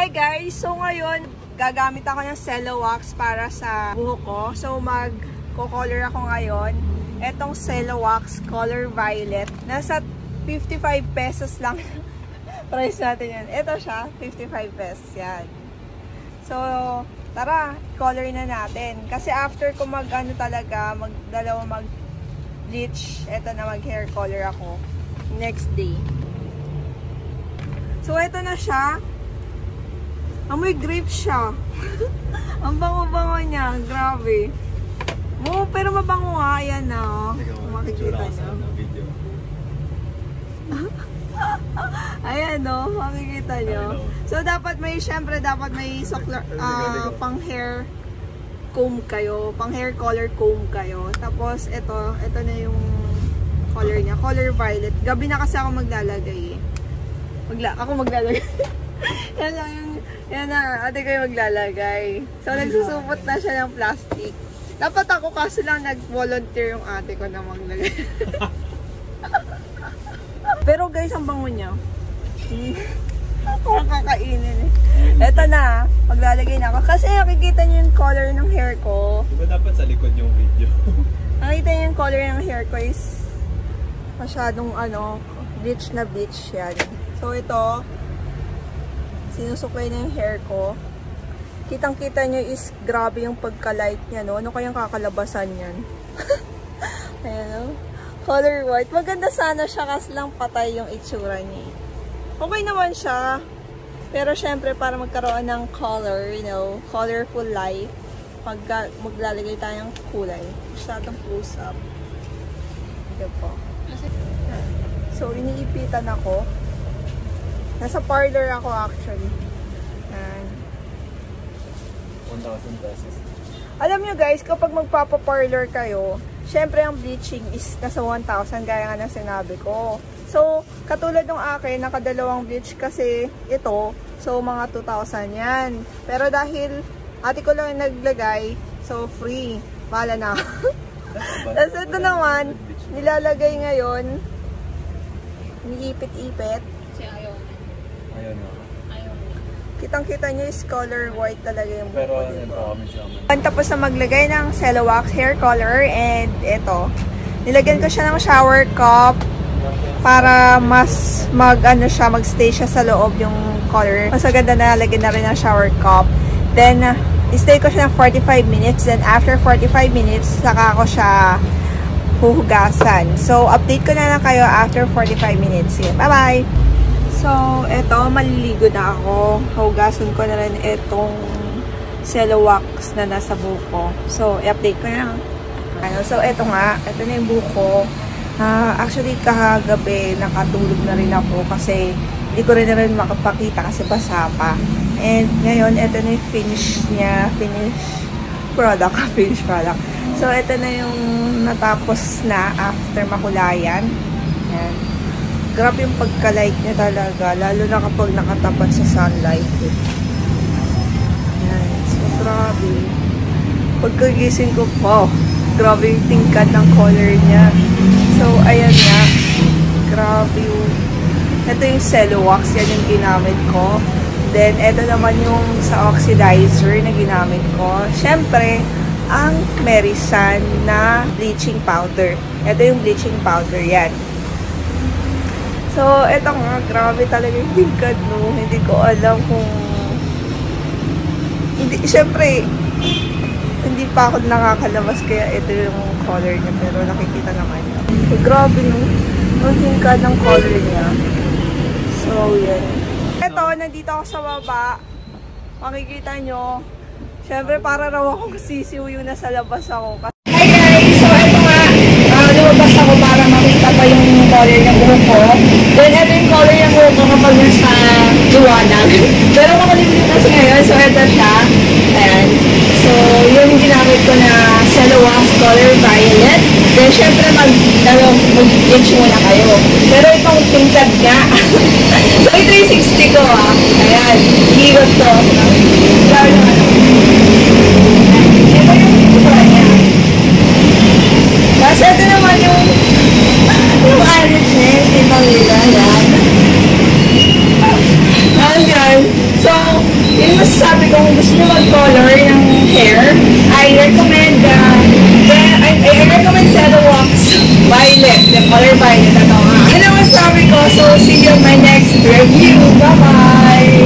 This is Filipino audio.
Hi guys! So ngayon, gagamit ako ng Cello Wax para sa buhok ko. So mag-color ako ngayon. Etong Cello Wax Color Violet. Nasa 55 pesos lang. Price natin yan. Ito siya, 55 pesos yan. So, tara, color na natin. Kasi after ko mag-ano talaga, mag-bleach, ito na mag-hair color ako. Next day. So, ito na siya. Amoy grape siya. Ang bango-bango niya. Grabe. Oh, pero mabango nga. Ayan na. Oh. Makikita niyo. Ayan o. Makikita niyo. So, dapat may, syempre, dapat may pang hair comb kayo. Pang hair color comb kayo. Tapos, ito na yung color niya. Color violet. Gabi na kasi ako maglalagay. Ako maglalagay. Yan lang yung yan na, ate kayo maglalagay. So, nagsusupot na siya ng plastic. Dapat ako kaso lang nag-volunteer yung ate ko na maglagay. Pero guys, ang bango niya. Nakakainin eh. Eto na, maglalagay na ako. Kasi nakikita niyo yung color ng hair ko. Diba dapat sa likod yung video? Nakikita niyo yung color ng hair ko is masyadong bleach na bleach yan. So, ito, sinusuklay na yung hair ko. Kitang-kita nyo is grabe yung pagka-light niya, no? Ano kayang kakalabasan yan? Ayan, no? Color white. Maganda sana siya kasi lang patay yung itsura niya. Okay naman siya. Pero syempre, para magkaroon ng color, you know, colorful life, maglalagay tayo ng kulay. Masyadong close-up. Ito po. So, iniipitan ako. Nasa parlor ako actually. 1,000 pesos. Alam nyo guys, kapag magpapa-parlor kayo, syempre ang bleaching is nasa 1,000 gaya nga ng sinabi ko. So, katulad ng akin, nakadalawang bleach kasi ito. So, mga 2,000 yan. Pero dahil ate ko lang naglagay, so free. Bahala na. Tapos ito naman, nilalagay ngayon, niipit-ipit. Ayun na. Kitang-kita nyo is color white talaga yung buhok. Pero Diba? Tapos na maglagay ng Cello Wax hair color and ito. Nilagyan ko siya ng shower cup para mas magstay siya sa loob yung color. Mas maganda na lagyan na rin ng shower cup. Then, stay ko siya ng 45 minutes. Then, after 45 minutes, saka ko siya huhugasan. So, update ko na lang kayo after 45 minutes. Bye-bye! So, eto, maliligo na ako. Hugasan ko na rin itong Cello Wax na nasa buhok ko. So, i-update ko na. So, eto nga. Eto na yung buhok ko. Actually, kahagabi, nakatulog na rin ako kasi hindi ko rin makapakita kasi basa pa. And ngayon, eto na yung finish niya. Finish product. So, eto na yung natapos na after makulayan. Yan. Grabe yung pagka-light niya talaga. Lalo na kapag nakatapat sa sunlight. Yan. So, grabe. Pagkagising ko po, grabe yung tingkad ng color niya. So, ayan nga. Grabe yung... Ito yung Cello Wax. Yan yung ginamit ko. Then, ito naman yung sa oxidizer na ginamit ko. Siyempre, ang Merisan na bleaching powder. Ito yung bleaching powder. Yan. So, eto nga, grabe talaga yung tingkad, no? Hindi ko alam kung... Siyempre, hindi pa ako nakakalabas kaya ito yung color niya. Pero nakikita naman niya. So, grabe, no? Yung tingkad ng color niya. So, yan. Eto, nandito ako sa baba. Makikita nyo. Siyempre, para raw akong sisiw yung nasa labas ako. Hi guys! So, eto nga. Lumabas ako para makita pa yung color ng buhok ko. Then, ito yung color ng buhok ko kapag nasa liwanag. Pero makalimit kasi ngayon. So, ito siya. Ayan. So, yun yung ginamit ko na Cello Wax Color Violet. Then, syempre, mag-bleach muna kayo. Pero itong tingkad nga. So, 360 ko Ayan. Higot ko. Lalo naman. Ito yung itsura niya. Tapos ito naman yung anit niya, yung tinawila. Yan. Ayan. So, masasabi ko kung gusto nyo mag-color ng hair, I recommend I recommend Celowax Violet, the color violet. Ano masasabi ko? So, see you on my next review. Bye-bye!